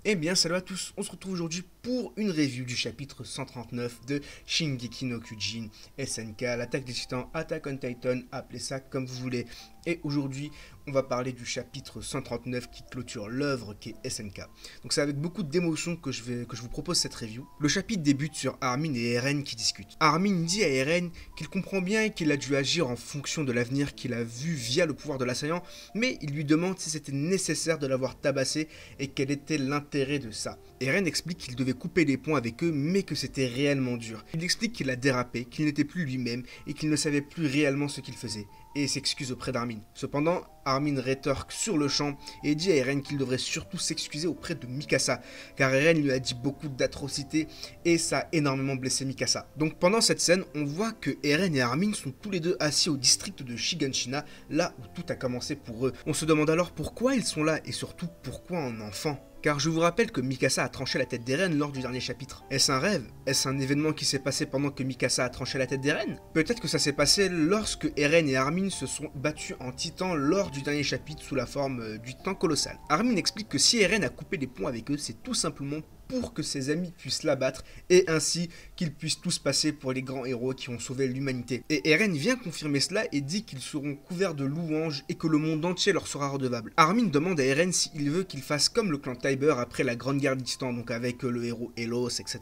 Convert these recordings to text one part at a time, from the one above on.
Eh bien salut à tous, on se retrouve aujourd'hui pour une review du chapitre 139 de Shingeki no Kyojin SNK, l'attaque des titans, Attack on Titan, appelez ça comme vous voulez. Et aujourd'hui, on va parler du chapitre 139 qui clôture l'œuvre qui est SNK. Donc c'est avec beaucoup d'émotion que je vous propose cette review. Le chapitre débute sur Armin et Eren qui discutent. Armin dit à Eren qu'il comprend bien qu'il a dû agir en fonction de l'avenir qu'il a vu via le pouvoir de l'assaillant, mais il lui demande si c'était nécessaire de l'avoir tabassé et quel était l'intérêt de ça. Eren explique qu'il devait couper les ponts avec eux, mais que c'était réellement dur. Il explique qu'il a dérapé, qu'il n'était plus lui-même et qu'il ne savait plus réellement ce qu'il faisait, et s'excuse auprès d'Armin. Cependant, Armin rétorque sur le champ et dit à Eren qu'il devrait surtout s'excuser auprès de Mikasa, car Eren lui a dit beaucoup d'atrocités et ça a énormément blessé Mikasa. Donc pendant cette scène, on voit que Eren et Armin sont tous les deux assis au district de Shiganshina, là où tout a commencé pour eux. On se demande alors pourquoi ils sont là et surtout pourquoi un enfant. Car je vous rappelle que Mikasa a tranché la tête d'Eren lors du dernier chapitre. Est-ce un rêve? Est-ce un événement qui s'est passé pendant que Mikasa a tranché la tête d'Eren? Peut-être que ça s'est passé lorsque Eren et Armin se sont battus en titan lors du dernier chapitre sous la forme du titan colossal. Armin explique que si Eren a coupé les ponts avec eux, c'est tout simplement pour que ses amis puissent l'abattre et ainsi qu'ils puissent tous passer pour les grands héros qui ont sauvé l'humanité. Et Eren vient confirmer cela et dit qu'ils seront couverts de louanges et que le monde entier leur sera redevable. Armin demande à Eren s'il veut qu'il fasse comme le clan Tybur après la Grande Guerre des Titans, donc avec le héros Elos, etc.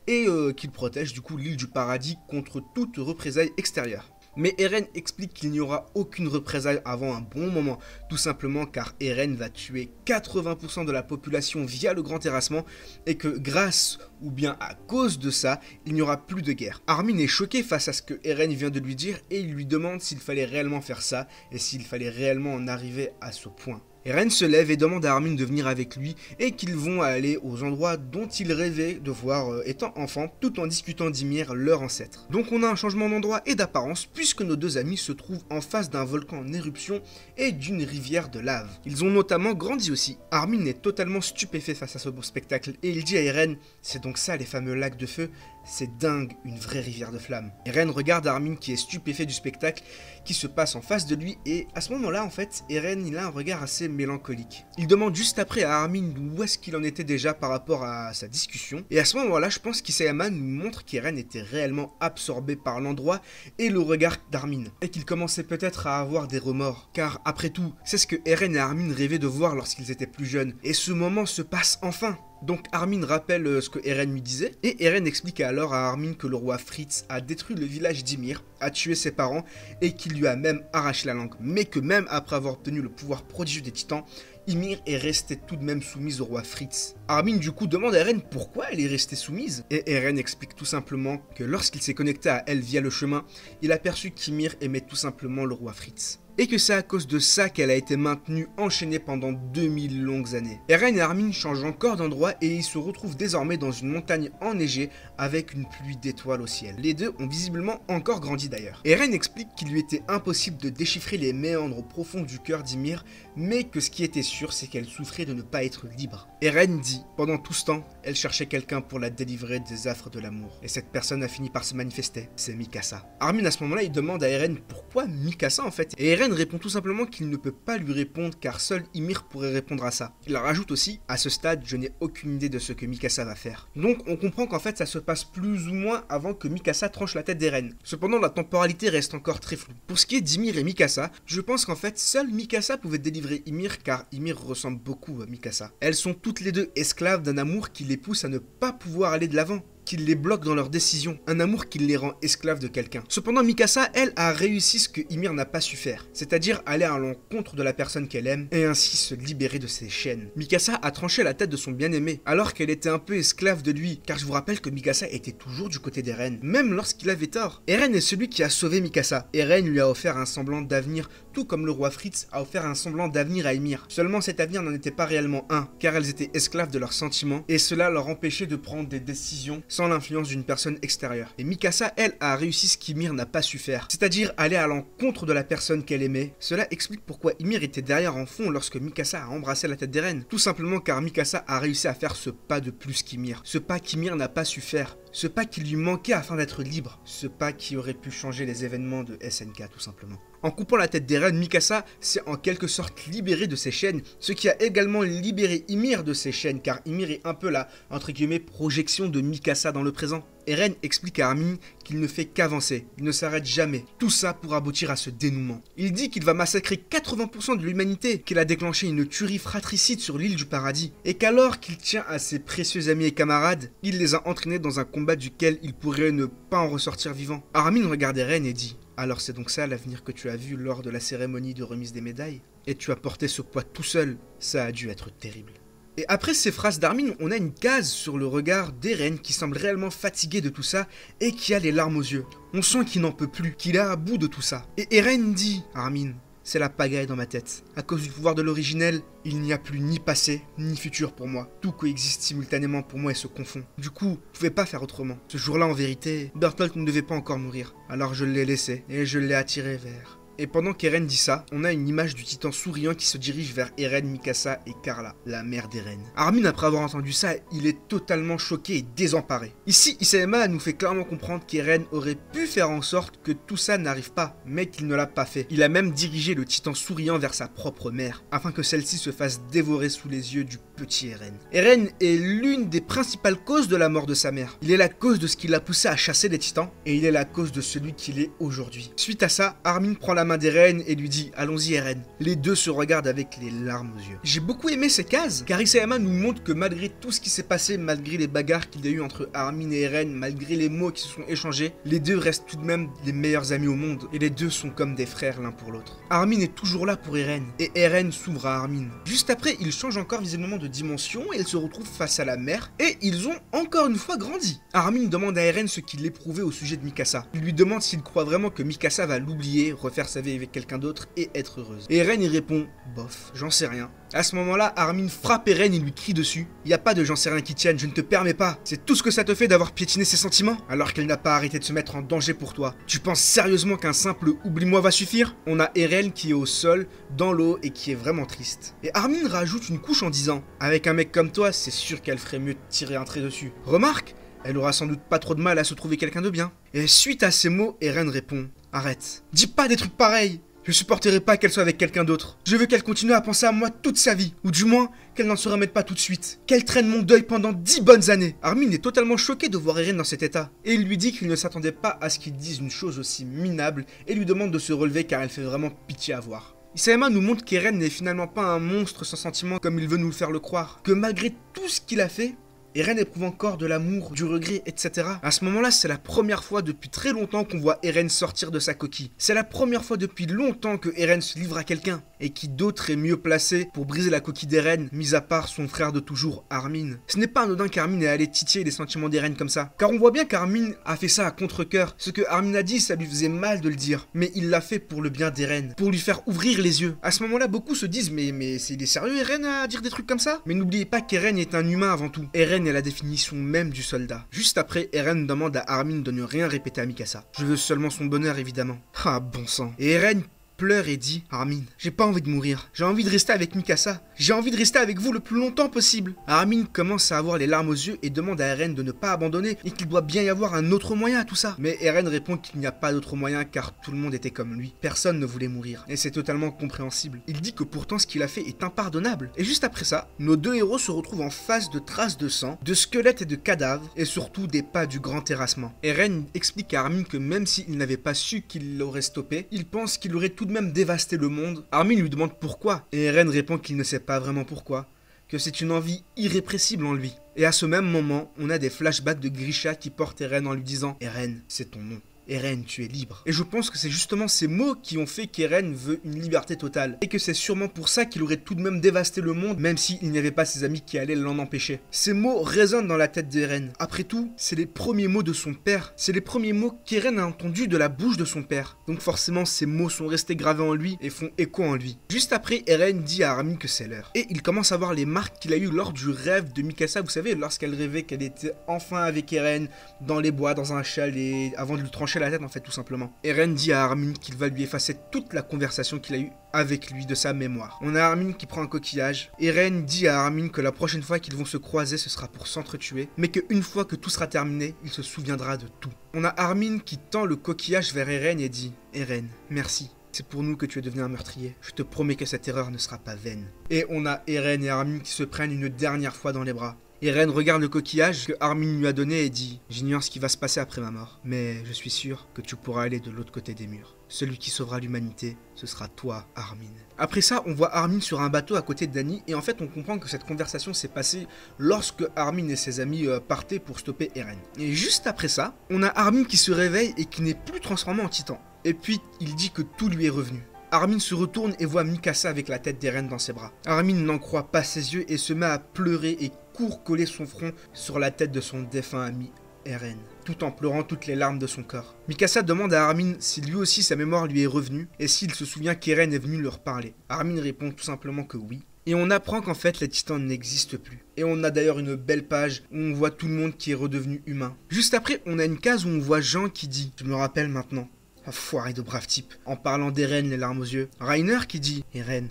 Et qu'il protège du coup l'île du paradis contre toute représailles extérieure. Mais Eren explique qu'il n'y aura aucune représailles avant un bon moment, tout simplement car Eren va tuer 80% de la population via le grand terrassement et que grâce ou bien à cause de ça, il n'y aura plus de guerre. Armin est choqué face à ce que Eren vient de lui dire et il lui demande s'il fallait réellement faire ça et s'il fallait réellement en arriver à ce point. Eren se lève et demande à Armin de venir avec lui et qu'ils vont aller aux endroits dont il rêvait de voir étant enfant, tout en discutant d'Ymir, leur ancêtre. Donc on a un changement d'endroit et d'apparence puisque nos deux amis se trouvent en face d'un volcan en éruption et d'une rivière de lave. Ils ont notamment grandi aussi. Armin est totalement stupéfait face à ce beau spectacle et il dit à Eren « C'est donc ça les fameux lacs de feu ? C'est dingue, une vraie rivière de flammes. » Eren regarde Armin qui est stupéfait du spectacle qui se passe en face de lui et à ce moment-là en fait, Eren il a un regard assez mélancolique. Il demande juste après à Armin où est-ce qu'il en était déjà par rapport à sa discussion et à ce moment-là je pense qu'Isayama nous montre qu'Eren était réellement absorbé par l'endroit et le regard d'Armin et qu'il commençait peut-être à avoir des remords car après tout c'est ce que Eren et Armin rêvaient de voir lorsqu'ils étaient plus jeunes et ce moment se passe enfin. Donc Armin rappelle ce que Eren lui disait, et Eren explique alors à Armin que le roi Fritz a détruit le village d'Ymir, a tué ses parents, et qu'il lui a même arraché la langue, mais que même après avoir obtenu le pouvoir prodigieux des titans, Ymir est restée tout de même soumise au roi Fritz. Armin du coup demande à Eren pourquoi elle est restée soumise, et Eren explique tout simplement que lorsqu'il s'est connecté à elle via le chemin, il a perçu qu'Ymir aimait tout simplement le roi Fritz. Et que c'est à cause de ça qu'elle a été maintenue enchaînée pendant 2000 longues années. Eren et Armin changent encore d'endroit et ils se retrouvent désormais dans une montagne enneigée avec une pluie d'étoiles au ciel. Les deux ont visiblement encore grandi d'ailleurs. Eren explique qu'il lui était impossible de déchiffrer les méandres profonds du cœur d'Ymir, mais que ce qui était sûr c'est qu'elle souffrait de ne pas être libre. Eren dit, pendant tout ce temps, elle cherchait quelqu'un pour la délivrer des affres de l'amour. Et cette personne a fini par se manifester, c'est Mikasa. Armin à ce moment-là il demande à Eren pourquoi Mikasa en fait. Et Eren répond tout simplement qu'il ne peut pas lui répondre car seul Ymir pourrait répondre à ça. Il rajoute aussi, à ce stade, je n'ai aucune idée de ce que Mikasa va faire. Donc on comprend qu'en fait ça se passe plus ou moins avant que Mikasa tranche la tête d'Eren. Cependant la temporalité reste encore très floue. Pour ce qui est d'Ymir et Mikasa, je pense qu'en fait seul Mikasa pouvait délivrer Ymir car Ymir ressemble beaucoup à Mikasa. Elles sont toutes les deux esclaves d'un amour qui les pousse à ne pas pouvoir aller de l'avant, qui les bloque dans leurs décisions, un amour qui les rend esclaves de quelqu'un. Cependant, Mikasa, elle, a réussi ce que Ymir n'a pas su faire, c'est-à-dire aller à l'encontre de la personne qu'elle aime et ainsi se libérer de ses chaînes. Mikasa a tranché la tête de son bien-aimé, alors qu'elle était un peu esclave de lui, car je vous rappelle que Mikasa était toujours du côté d'Eren, même lorsqu'il avait tort. Eren est celui qui a sauvé Mikasa. Eren lui a offert un semblant d'avenir, tout comme le roi Fritz a offert un semblant d'avenir à Ymir. Seulement cet avenir n'en était pas réellement un, car elles étaient esclaves de leurs sentiments, et cela leur empêchait de prendre des décisions sans l'influence d'une personne extérieure. Et Mikasa, elle, a réussi ce qu'Ymir n'a pas su faire, c'est-à-dire aller à l'encontre de la personne qu'elle aimait. Cela explique pourquoi Ymir était derrière en fond lorsque Mikasa a embrassé la tête d'Eren. Tout simplement car Mikasa a réussi à faire ce pas de plus qu'Ymir. Ce pas qu'Ymir n'a pas su faire. Ce pas qui lui manquait afin d'être libre. Ce pas qui aurait pu changer les événements de SNK tout simplement. En coupant la tête d'Eren, Mikasa s'est en quelque sorte libéré de ses chaînes, ce qui a également libéré Ymir de ses chaînes, car Ymir est un peu la, entre guillemets, projection de Mikasa dans le présent. Eren explique à Armin qu'il ne fait qu'avancer, il ne s'arrête jamais, tout ça pour aboutir à ce dénouement. Il dit qu'il va massacrer 80% de l'humanité, qu'il a déclenché une tuerie fratricide sur l'île du paradis, et qu'alors qu'il tient à ses précieux amis et camarades, il les a entraînés dans un combat duquel il pourrait ne pas en ressortir vivant. Armin regarde Eren et dit: alors c'est donc ça l'avenir que tu as vu lors de la cérémonie de remise des médailles? Et tu as porté ce poids tout seul, ça a dû être terrible. Et après ces phrases d'Armin, on a une case sur le regard d'Eren qui semble réellement fatigué de tout ça et qui a les larmes aux yeux. On sent qu'il n'en peut plus, qu'il est à bout de tout ça. Et Eren dit: Armin, c'est la pagaille dans ma tête. À cause du pouvoir de l'originel, il n'y a plus ni passé, ni futur pour moi. Tout coexiste simultanément pour moi et se confond. Du coup, je pouvais pas faire autrement. Ce jour-là, en vérité, Bertolt ne devait pas encore mourir. Alors je l'ai laissé, et je l'ai attiré vers... Et pendant qu'Eren dit ça, on a une image du titan souriant qui se dirige vers Eren, Mikasa et Carla, la mère d'Eren. Armin, après avoir entendu ça, il est totalement choqué et désemparé. Ici, Isayama nous fait clairement comprendre qu'Eren aurait pu faire en sorte que tout ça n'arrive pas, mais qu'il ne l'a pas fait. Il a même dirigé le titan souriant vers sa propre mère, afin que celle-ci se fasse dévorer sous les yeux du petit Eren. Eren est l'une des principales causes de la mort de sa mère. Il est la cause de ce qui l'a poussé à chasser les titans, et il est la cause de celui qu'il est aujourd'hui. Suite à ça, Armin prend la main d'Eren et lui dit: allons-y Eren. Les deux se regardent avec les larmes aux yeux. J'ai beaucoup aimé ces cases, car Isayama nous montre que malgré tout ce qui s'est passé, malgré les bagarres qu'il y a eu entre Armin et Eren, malgré les mots qui se sont échangés, les deux restent tout de même les meilleurs amis au monde, et les deux sont comme des frères l'un pour l'autre. Armin est toujours là pour Eren, et Eren s'ouvre à Armin. Juste après, il change encore visiblement de dimension, et il se retrouve face à la mère, et ils ont encore une fois grandi. Armin demande à Eren ce qu'il éprouvait au sujet de Mikasa. Il lui demande s'il croit vraiment que Mikasa va l'oublier, refaire sa vie avec quelqu'un d'autre et être heureuse. Et Eren y répond: bof, j'en sais rien. À ce moment-là, Armin frappe Eren et lui crie dessus: y a pas de j'en sais rien qui tienne, je ne te permets pas. C'est tout ce que ça te fait d'avoir piétiné ses sentiments, alors qu'elle n'a pas arrêté de se mettre en danger pour toi. Tu penses sérieusement qu'un simple oublie-moi va suffire? On a Eren qui est au sol, dans l'eau et qui est vraiment triste. Et Armin rajoute une couche en disant: avec un mec comme toi, c'est sûr qu'elle ferait mieux de tirer un trait dessus. Remarque, elle aura sans doute pas trop de mal à se trouver quelqu'un de bien. Et suite à ces mots, Eren répond: arrête, dis pas des trucs pareils. Je supporterai pas qu'elle soit avec quelqu'un d'autre. Je veux qu'elle continue à penser à moi toute sa vie. Ou du moins, qu'elle n'en se remette pas tout de suite. Qu'elle traîne mon deuil pendant 10 bonnes années. Armin est totalement choqué de voir Eren dans cet état. Et il lui dit qu'il ne s'attendait pas à ce qu'il dise une chose aussi minable et lui demande de se relever car elle fait vraiment pitié à voir. Isayama nous montre qu'Eren n'est finalement pas un monstre sans sentiment comme il veut nous le faire le croire. Que malgré tout ce qu'il a fait, Eren éprouve encore de l'amour, du regret, etc. À ce moment-là, c'est la première fois depuis très longtemps qu'on voit Eren sortir de sa coquille. C'est la première fois depuis longtemps que Eren se livre à quelqu'un. Et qui d'autre est mieux placé pour briser la coquille d'Eren, mis à part son frère de toujours, Armin. Ce n'est pas anodin qu'Armin ait allé titiller les sentiments d'Eren comme ça. Car on voit bien qu'Armin a fait ça à contre-cœur. Ce que Armin a dit, ça lui faisait mal de le dire. Mais il l'a fait pour le bien d'Eren, pour lui faire ouvrir les yeux. À ce moment-là, beaucoup se disent: mais il est sérieux Eren à dire des trucs comme ça? Mais n'oubliez pas qu'Eren est un humain avant tout. Eren est la définition même du soldat. Juste après, Eren demande à Armin de ne rien répéter à Mikasa. Je veux seulement son bonheur évidemment. Ah bon sang. Et Eren pleure et dit: Armin, j'ai pas envie de mourir. J'ai envie de rester avec Mikasa. J'ai envie de rester avec vous le plus longtemps possible. Armin commence à avoir les larmes aux yeux et demande à Eren de ne pas abandonner et qu'il doit bien y avoir un autre moyen à tout ça. Mais Eren répond qu'il n'y a pas d'autre moyen car tout le monde était comme lui. Personne ne voulait mourir. Et c'est totalement compréhensible. Il dit que pourtant ce qu'il a fait est impardonnable. Et juste après ça, nos deux héros se retrouvent en face de traces de sang, de squelettes et de cadavres et surtout des pas du grand terrassement. Eren explique à Armin que même s'il n'avait pas su qu'il l'aurait stoppé, il pense qu'il aurait tout de même dévasté le monde. Armin lui demande pourquoi et Eren répond qu'il ne sait pas vraiment pourquoi, que c'est une envie irrépressible en lui. Et à ce même moment, on a des flashbacks de Grisha qui porte Eren en lui disant: Eren, c'est ton nom. Eren, tu es libre. Et je pense que c'est justement ces mots qui ont fait qu'Eren veut une liberté totale. Et que c'est sûrement pour ça qu'il aurait tout de même dévasté le monde, même s'il n'y avait pas ses amis qui allaient l'en empêcher. Ces mots résonnent dans la tête d'Eren. Après tout, c'est les premiers mots de son père. C'est les premiers mots qu'Eren a entendus de la bouche de son père. Donc forcément, ces mots sont restés gravés en lui et font écho en lui. Juste après, Eren dit à Armin que c'est l'heure. Et il commence à voir les marques qu'il a eues lors du rêve de Mikasa. Vous savez, lorsqu'elle rêvait qu'elle était enfin avec Eren, dans les bois, dans un chalet, avant de lui trancher trancher la tête en fait tout simplement. Eren dit à Armin qu'il va lui effacer toute la conversation qu'il a eue avec lui de sa mémoire. On a Armin qui prend un coquillage. Eren dit à Armin que la prochaine fois qu'ils vont se croiser ce sera pour s'entretuer, mais qu'une fois que tout sera terminé, il se souviendra de tout. On a Armin qui tend le coquillage vers Eren et dit « Eren, merci. C'est pour nous que tu es devenu un meurtrier. Je te promets que cette erreur ne sera pas vaine. » Et on a Eren et Armin qui se prennent une dernière fois dans les bras. Eren regarde le coquillage que Armin lui a donné et dit « J'ignore ce qui va se passer après ma mort, mais je suis sûr que tu pourras aller de l'autre côté des murs. Celui qui sauvera l'humanité, ce sera toi, Armin. » Après ça, on voit Armin sur un bateau à côté de Dany, et en fait on comprend que cette conversation s'est passée lorsque Armin et ses amis partaient pour stopper Eren. Et juste après ça, on a Armin qui se réveille et qui n'est plus transformé en titan. Et puis il dit que tout lui est revenu. Armin se retourne et voit Mikasa avec la tête d'Eren dans ses bras. Armin n'en croit pas ses yeux et se met à pleurer et court coller son front sur la tête de son défunt ami Eren, tout en pleurant toutes les larmes de son corps. Mikasa demande à Armin si lui aussi sa mémoire lui est revenue et s'il se souvient qu'Eren est venu leur parler. Armin répond tout simplement que oui. Et on apprend qu'en fait les titans n'existent plus. Et on a d'ailleurs une belle page où on voit tout le monde qui est redevenu humain. Juste après, on a une case où on voit Jean qui dit « Je me rappelle maintenant ». Ah, foiré de brave type, en parlant d'Eren les larmes aux yeux. Reiner qui dit « Eren,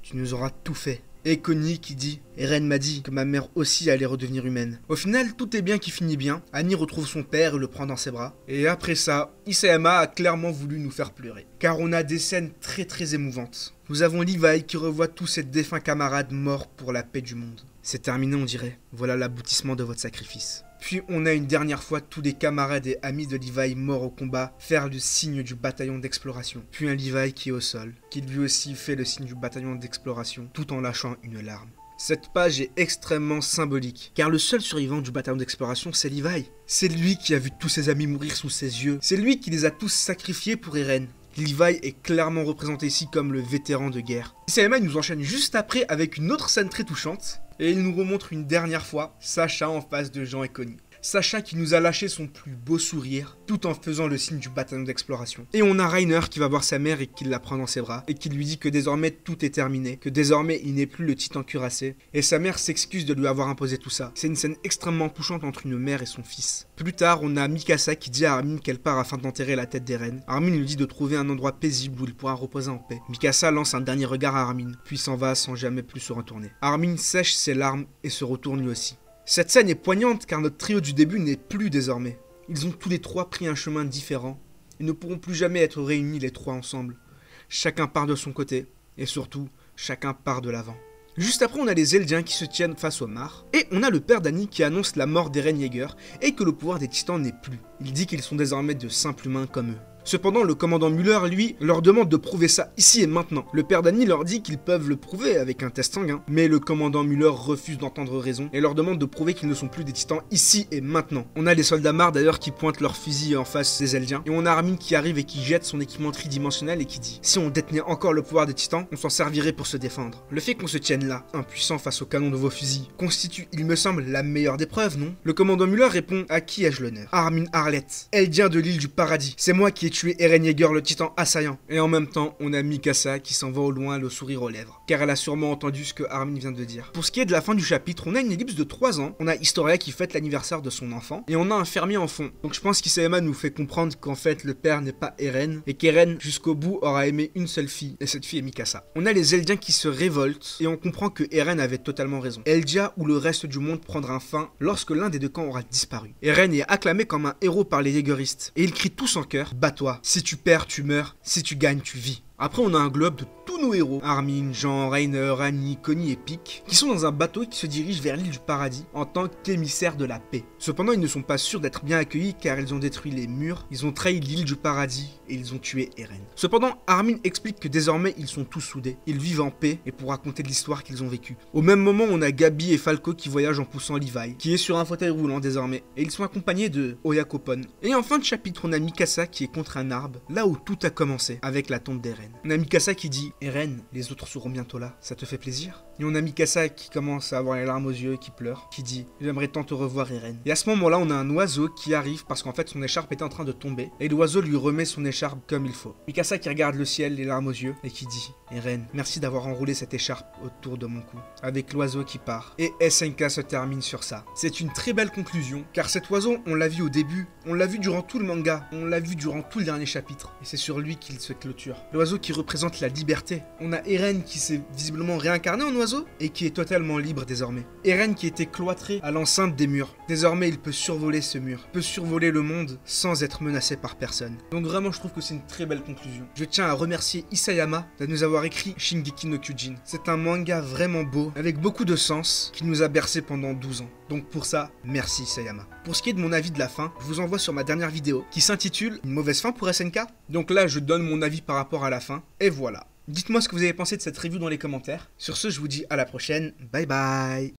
tu nous auras tout fait ». Et Connie qui dit « Eren m'a dit que ma mère aussi allait redevenir humaine ». Au final, tout est bien qui finit bien. Annie retrouve son père et le prend dans ses bras. Et après ça, Isayama a clairement voulu nous faire pleurer. Car on a des scènes très émouvantes. Nous avons Levi qui revoit tous ses défunts camarades morts pour la paix du monde. C'est terminé on dirait. Voilà l'aboutissement de votre sacrifice. Puis on a une dernière fois tous les camarades et amis de Levi morts au combat faire le signe du bataillon d'exploration. Puis un Levi qui est au sol, qui lui aussi fait le signe du bataillon d'exploration tout en lâchant une larme. Cette page est extrêmement symbolique, car le seul survivant du bataillon d'exploration c'est Levi. C'est lui qui a vu tous ses amis mourir sous ses yeux, c'est lui qui les a tous sacrifiés pour Eren. Levi est clairement représenté ici comme le vétéran de guerre. Isayama nous enchaîne juste après avec une autre scène très touchante, et il nous remontre une dernière fois Sacha en face de Jean et Connie. Sacha qui nous a lâché son plus beau sourire, tout en faisant le signe du bataillon d'exploration. Et on a Reiner qui va voir sa mère et qui la prend dans ses bras, et qui lui dit que désormais tout est terminé, que désormais il n'est plus le titan cuirassé, et sa mère s'excuse de lui avoir imposé tout ça. C'est une scène extrêmement touchante entre une mère et son fils. Plus tard, on a Mikasa qui dit à Armin qu'elle part afin d'enterrer la tête d'Eren. Armin lui dit de trouver un endroit paisible où il pourra reposer en paix. Mikasa lance un dernier regard à Armin, puis s'en va sans jamais plus se retourner. Armin sèche ses larmes et se retourne lui aussi. Cette scène est poignante car notre trio du début n'est plus désormais. Ils ont tous les trois pris un chemin différent. Ils ne pourront plus jamais être réunis les trois ensemble. Chacun part de son côté, et surtout, chacun part de l'avant. Juste après, on a les Eldiens qui se tiennent face au Mar, et on a le père d'Annie qui annonce la mort d'Eren Yeager et que le pouvoir des titans n'est plus. Il dit qu'ils sont désormais de simples humains comme eux. Cependant, le commandant Muller, lui, leur demande de prouver ça ici et maintenant. Le père d'Annie leur dit qu'ils peuvent le prouver avec un test sanguin, mais le commandant Muller refuse d'entendre raison et leur demande de prouver qu'ils ne sont plus des titans ici et maintenant. On a les soldats Mar d'ailleurs qui pointent leurs fusils en face des Eldiens, et on a Armin qui arrive et qui jette son équipement tridimensionnel et qui dit « Si on détenait encore le pouvoir des titans, on s'en servirait pour se défendre. Le fait qu'on se tienne là, impuissant face au canon de vos fusils, constitue, il me semble, la meilleure des preuves, non ?» Le commandant Muller répond « À qui ai-je l'honneur ?»« Armin Arlette, Eldien de l'île du paradis. C'est moi qui ai tué Eren Yeager, le titan assaillant. » Et en même temps, on a Mikasa qui s'en va au loin, le sourire aux lèvres, car elle a sûrement entendu ce que Armin vient de dire. Pour ce qui est de la fin du chapitre, on a une ellipse de 3 ans, on a Historia qui fête l'anniversaire de son enfant, et on a un fermier en fond. Donc je pense qu'Isayama nous fait comprendre qu'en fait le père n'est pas Eren, et qu'Eren jusqu'au bout aura aimé une seule fille, et cette fille est Mikasa. On a les Eldiens qui se révoltent, et on comprend que Eren avait totalement raison. Eldia ou le reste du monde prendra fin lorsque l'un des deux camps aura disparu. Eren est acclamé comme un héros par les Yeageristes, et ils crient tous en chœur: bats-toi, si tu perds tu meurs, si tu gagnes tu vis. Après, on a un globe de tous nos héros, Armin, Jean, Reiner, Annie, Connie et Pieck, qui sont dans un bateau et qui se dirigent vers l'île du paradis en tant qu'émissaires de la paix. Cependant, ils ne sont pas sûrs d'être bien accueillis car ils ont détruit les murs, ils ont trahi l'île du paradis et ils ont tué Eren. Cependant, Armin explique que désormais ils sont tous soudés, ils vivent en paix et pour raconter l'histoire qu'ils ont vécue. Au même moment, on a Gabi et Falco qui voyagent en poussant Levi, qui est sur un fauteuil roulant désormais, et ils sont accompagnés de Oyakopon. Et en fin de chapitre, on a Mikasa qui est contre un arbre, là où tout a commencé, avec la tombe d'Eren. On a Mikasa qui dit « Eren, les autres seront bientôt là, ça te fait plaisir ?» Et on a Mikasa qui commence à avoir les larmes aux yeux, qui pleure, qui dit « J'aimerais tant te revoir, Eren ». Et à ce moment-là, on a un oiseau qui arrive parce qu'en fait son écharpe était en train de tomber. Et l'oiseau lui remet son écharpe comme il faut. Mikasa qui regarde le ciel, les larmes aux yeux, et qui dit « Eren, merci d'avoir enroulé cette écharpe autour de mon cou. » Avec l'oiseau qui part. Et SNK se termine sur ça. C'est une très belle conclusion, car cet oiseau, on l'a vu au début, on l'a vu durant tout le manga, on l'a vu durant tout le dernier chapitre. Et c'est sur lui qu'il se clôture. L'oiseau qui représente la liberté. On a Eren qui s'est visiblement réincarné en oiseau et qui est totalement libre désormais. Eren qui était cloîtré à l'enceinte des murs. Désormais, il peut survoler ce mur, peut survoler le monde sans être menacé par personne. Donc vraiment, je trouve que c'est une très belle conclusion. Je tiens à remercier Isayama de nous avoir écrit Shingeki no Kyojin. C'est un manga vraiment beau, avec beaucoup de sens, qui nous a bercé pendant 12 ans. Donc pour ça, merci Isayama. Pour ce qui est de mon avis de la fin, je vous envoie sur ma dernière vidéo qui s'intitule Une mauvaise fin pour SNK. Donc là, je donne mon avis par rapport à la fin, et voilà. Dites-moi ce que vous avez pensé de cette review dans les commentaires. Sur ce, je vous dis à la prochaine. Bye bye.